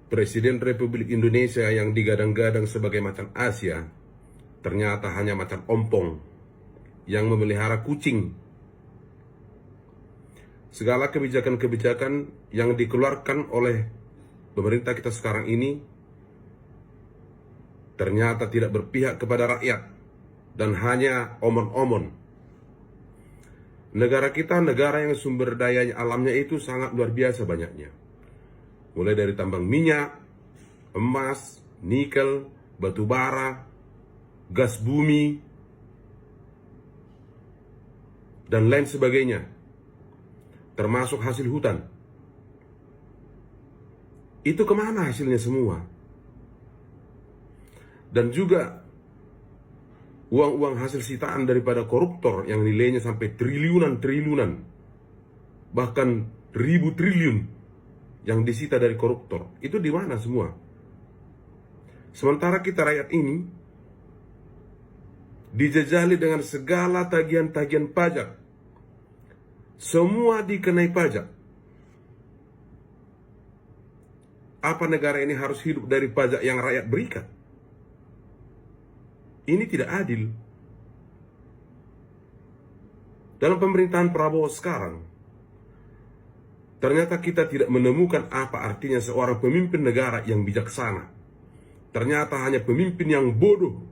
Presiden Republik Indonesia yang digadang-gadang sebagai macan Asia ternyata hanya macan ompong yang memelihara kucing. Segala kebijakan-kebijakan yang dikeluarkan oleh pemerintah kita sekarang ini ternyata tidak berpihak kepada rakyat dan hanya omon-omon. Negara kita negara yang sumber daya alamnya itu sangat luar biasa banyaknya. Mulai dari tambang minyak, emas, nikel, batu bara, gas bumi, dan lain sebagainya, termasuk hasil hutan. Itu kemana hasilnya semua? Dan juga uang-uang hasil sitaan daripada koruptor yang nilainya sampai triliunan, bahkan ribu triliun yang disita dari koruptor, itu di mana semua? Sementara kita rakyat ini dijajali dengan segala tagihan-tagihan pajak. Semua dikenai pajak. Apa negara ini harus hidup dari pajak yang rakyat berikan? Ini tidak adil. Dalam pemerintahan Prabowo sekarang, ternyata kita tidak menemukan apa artinya seorang pemimpin negara yang bijaksana. Ternyata hanya pemimpin yang bodoh,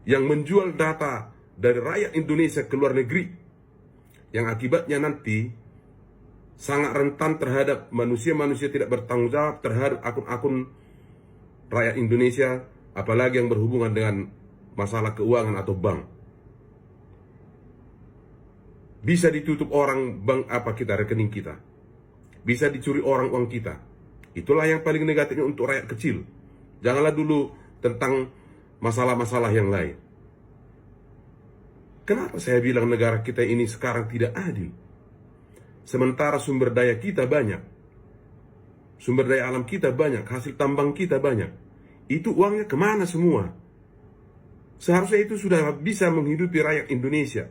yang menjual data dari rakyat Indonesia ke luar negeri, yang akibatnya nanti sangat rentan terhadap manusia-manusia tidak bertanggung jawab terhadap akun-akun rakyat Indonesia, apalagi yang berhubungan dengan masalah keuangan atau bank. Bisa ditutup orang bank apa kita, rekening kita. Bisa dicuri orang uang kita. Itulah yang paling negatifnya untuk rakyat kecil. Janganlah dulu tentang masalah-masalah yang lain. Kenapa saya bilang negara kita ini sekarang tidak adil? Sementara sumber daya kita banyak. Sumber daya alam kita banyak. Hasil tambang kita banyak. Itu uangnya kemana semua? Seharusnya itu sudah bisa menghidupi rakyat Indonesia.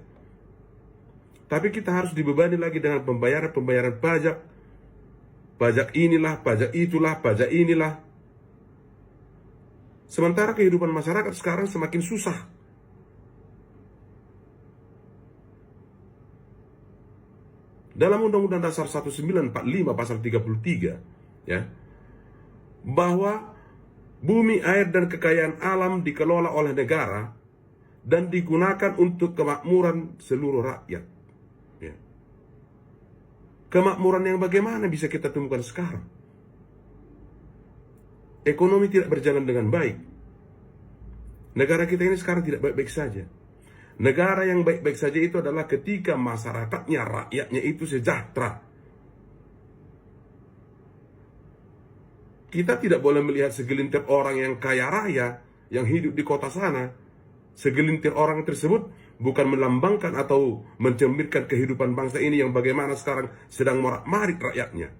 Tapi kita harus dibebani lagi dengan pembayaran pajak. Pajak inilah, pajak itulah, pajak inilah. Sementara kehidupan masyarakat sekarang semakin susah. Dalam Undang-Undang Dasar 1945 pasal 33, ya, bahwa bumi, air, dan kekayaan alam dikelola oleh negara dan digunakan untuk kemakmuran seluruh rakyat. Ya. Kemakmuran yang bagaimana bisa kita temukan sekarang? Ekonomi tidak berjalan dengan baik. Negara kita ini sekarang tidak baik-baik saja. Negara yang baik-baik saja itu adalah ketika masyarakatnya, rakyatnya itu sejahtera. Kita tidak boleh melihat segelintir orang yang kaya raya, yang hidup di kota sana. Segelintir orang tersebut bukan melambangkan atau mencerminkan kehidupan bangsa ini yang bagaimana sekarang sedang morak-marik rakyatnya.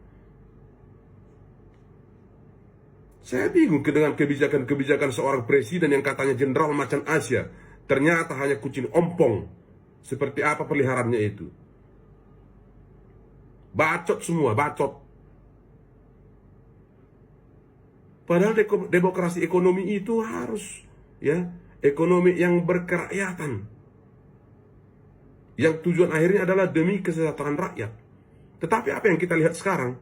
Saya bingung dengan kebijakan-kebijakan seorang presiden yang katanya jenderal macan Asia. Ternyata hanya kucing ompong. Seperti apa peliharaannya itu? Bacot semua, bacot. Padahal demokrasi ekonomi itu harus, ya, ekonomi yang berkerakyatan. Yang tujuan akhirnya adalah demi kesejahteraan rakyat. Tetapi apa yang kita lihat sekarang?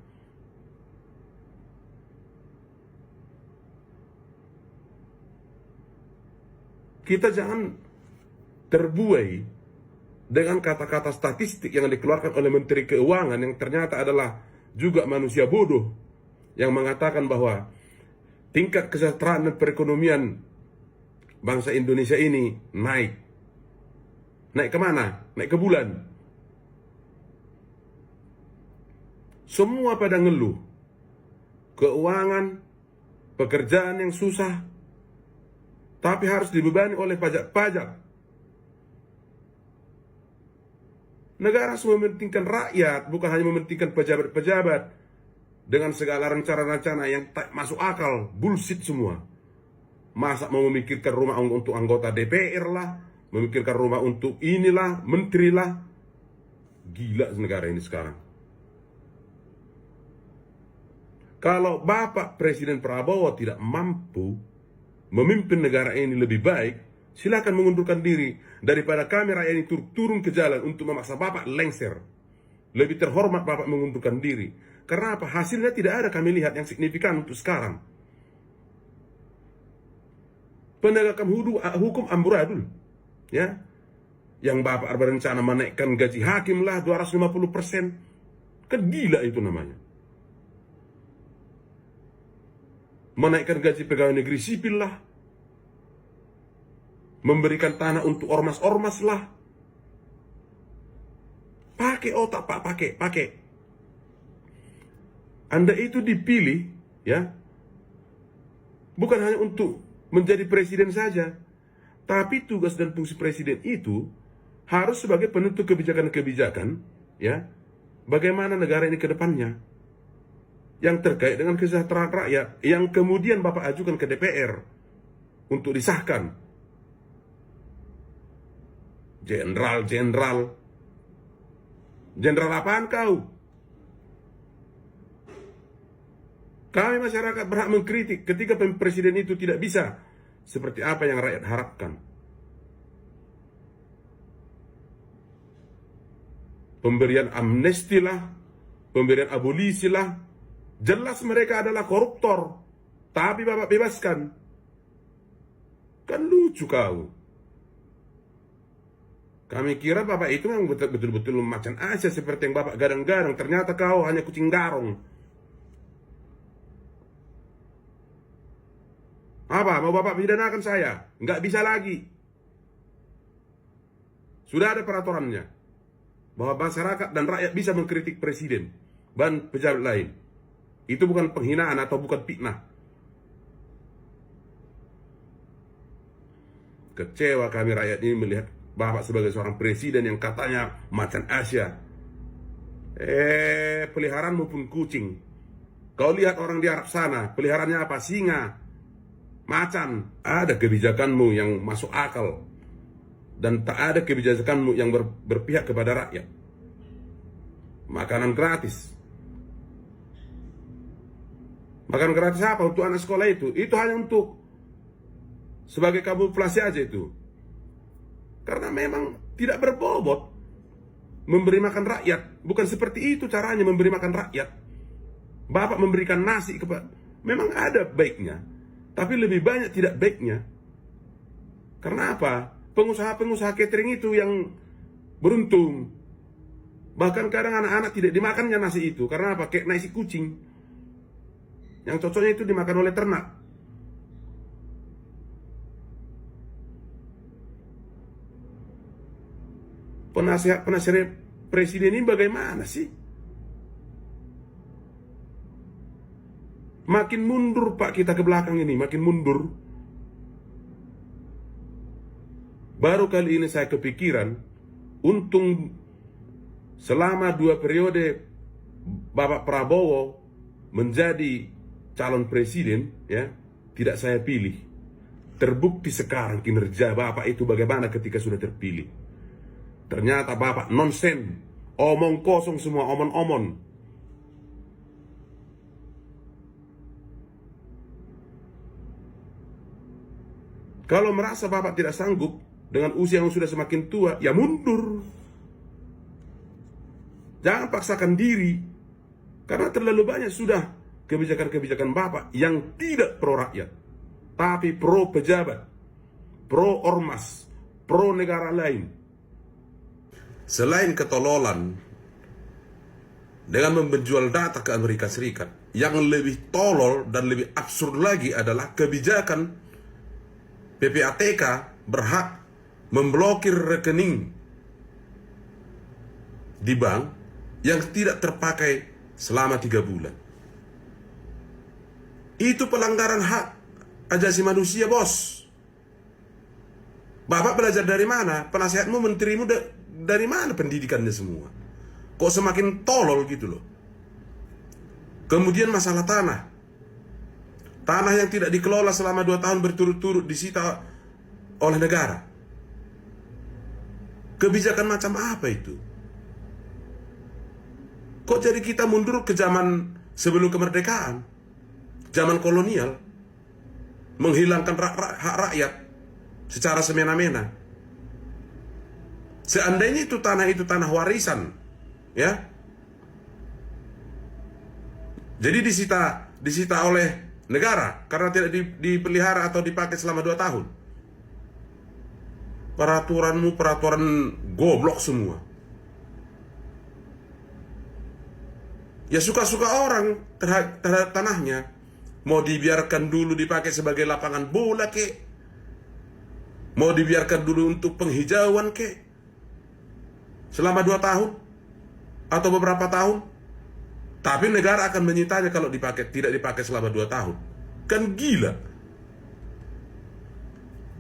Kita jangan terbuai dengan kata-kata statistik yang dikeluarkan oleh Menteri Keuangan yang ternyata adalah juga manusia bodoh, yang mengatakan bahwa tingkat kesejahteraan dan perekonomian bangsa Indonesia ini naik. Naik kemana? Naik ke bulan. Semua pada ngeluh. Keuangan, pekerjaan yang susah, tapi harus dibebani oleh pajak-pajak. Negara harus mementingkan rakyat, bukan hanya mementingkan pejabat-pejabat dengan segala rencana-rencana yang tak masuk akal, bullshit semua. Masa mau memikirkan rumah untuk anggota DPR lah, memikirkan rumah untuk inilah, menteri lah. Gila negara ini sekarang. Kalau Bapak Presiden Prabowo tidak mampu memimpin negara ini lebih baik, silakan mengundurkan diri. Daripada kami rakyat ini turun ke jalan untuk memaksa Bapak lengser. Lebih terhormat Bapak mengundurkan diri. Karena apa? Hasilnya tidak ada kami lihat yang signifikan untuk sekarang. Penegakan hukum amburadul. Ya, yang Bapak berencana menaikkan gaji hakim lah 250%. Kan gila itu namanya. Menaikkan gaji pegawai negeri sipil lah. Memberikan tanah untuk ormas-ormas lah. Pakai otak Pak, pakai. Anda itu dipilih, ya, bukan hanya untuk menjadi presiden saja, tapi tugas dan fungsi presiden itu harus sebagai penentu kebijakan-kebijakan, ya, bagaimana negara ini ke depannya, yang terkait dengan kesejahteraan rakyat, yang kemudian Bapak ajukan ke DPR untuk disahkan. Jenderal apaan kau? Kami masyarakat berhak mengkritik ketika presiden itu tidak bisa seperti apa yang rakyat harapkan. Pemberian amnesti lah, pemberian abolisi lah, jelas mereka adalah koruptor, tapi Bapak bebaskan. Kan lucu kau. Kami kira Bapak itu memang betul-betul macan Asia seperti yang Bapak gadang-gadang. Ternyata kau hanya kucing garong. Apa? Mau Bapak pidanakan saya? Nggak bisa lagi. Sudah ada peraturannya. Bahwa masyarakat dan rakyat bisa mengkritik presiden dan pejabat lain. Itu bukan penghinaan atau bukan fitnah. Kecewa kami rakyat ini melihat Bapak sebagai seorang presiden yang katanya macan Asia. Peliharaanmu pun kucing. Kau lihat orang di Arab sana, peliharaannya apa? Singa, macan. Ada kebijakanmu yang masuk akal, dan tak ada kebijakanmu yang berpihak kepada rakyat. Makanan gratis. Makanan gratis apa untuk anak sekolah itu? Itu hanya untuk sebagai kamuflase aja itu. Karena memang tidak berbobot memberi makan rakyat. Bukan seperti itu caranya memberi makan rakyat. Bapak memberikan nasi kepada, memang ada baiknya, tapi lebih banyak tidak baiknya. Karena apa? Pengusaha-pengusaha catering itu yang beruntung. Bahkan kadang anak-anak tidak dimakannya nasi itu. Karena apa? Kayak nasi kucing. Yang cocoknya itu dimakan oleh ternak. Penasihat presiden ini bagaimana sih? Makin mundur Pak kita ke belakang ini, makin mundur. Baru kali ini saya kepikiran, untung selama 2 periode Bapak Prabowo menjadi calon presiden, ya, tidak saya pilih. Terbukti sekarang kinerja Bapak itu bagaimana ketika sudah terpilih. Ternyata Bapak nonsen, omong kosong semua, omon-omon. Kalau merasa Bapak tidak sanggup dengan usia yang sudah semakin tua, ya mundur. Jangan paksakan diri, karena terlalu banyak sudah kebijakan-kebijakan Bapak yang tidak pro rakyat, tapi pro pejabat, pro ormas, pro negara lain. Selain ketololan dengan menjual data ke Amerika Serikat, yang lebih tolol dan lebih absurd lagi adalah kebijakan PPATK berhak memblokir rekening di bank yang tidak terpakai selama 3 bulan. Itu pelanggaran hak asasi manusia, bos. Bapak belajar dari mana? Penasihatmu, menterimu dari mana pendidikannya semua? Kok semakin tolol gitu loh. Kemudian masalah tanah. Tanah yang tidak dikelola selama 2 tahun berturut-turut disita oleh negara. Kebijakan macam apa itu? Kok jadi kita mundur ke zaman sebelum kemerdekaan? zaman kolonial, menghilangkan hak rakyat secara semena-mena. Seandainya itu tanah warisan, ya, jadi disita oleh negara karena tidak dipelihara atau dipakai selama 2 tahun. Peraturan goblok semua. Ya suka-suka orang terhadap tanahnya. Mau dibiarkan dulu dipakai sebagai lapangan bola kek, mau dibiarkan dulu untuk penghijauan kek, selama 2 tahun atau beberapa tahun. Tapi negara akan menyitanya kalau tidak dipakai selama 2 tahun. Kan gila.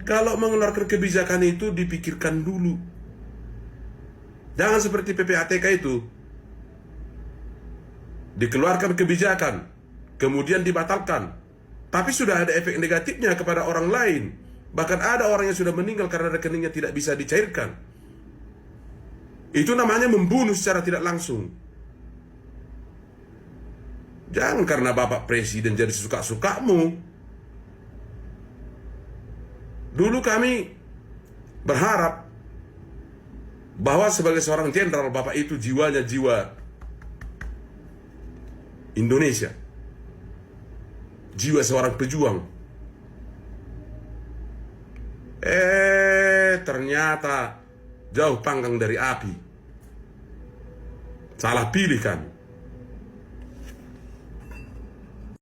Kalau mengeluarkan kebijakan itu dipikirkan dulu. Jangan seperti PPATK itu. Dikeluarkan kebijakan, kemudian dibatalkan. Tapi sudah ada efek negatifnya kepada orang lain. Bahkan ada orang yang sudah meninggal karena rekeningnya tidak bisa dicairkan. Itu namanya membunuh secara tidak langsung. Jangan karena Bapak Presiden jadi suka-sukamu. Dulu kami berharap bahwa sebagai seorang jenderal, Bapak itu jiwanya jiwa Indonesia, jiwa seorang pejuang. Ternyata jauh panggang dari api. Salah pilih kan.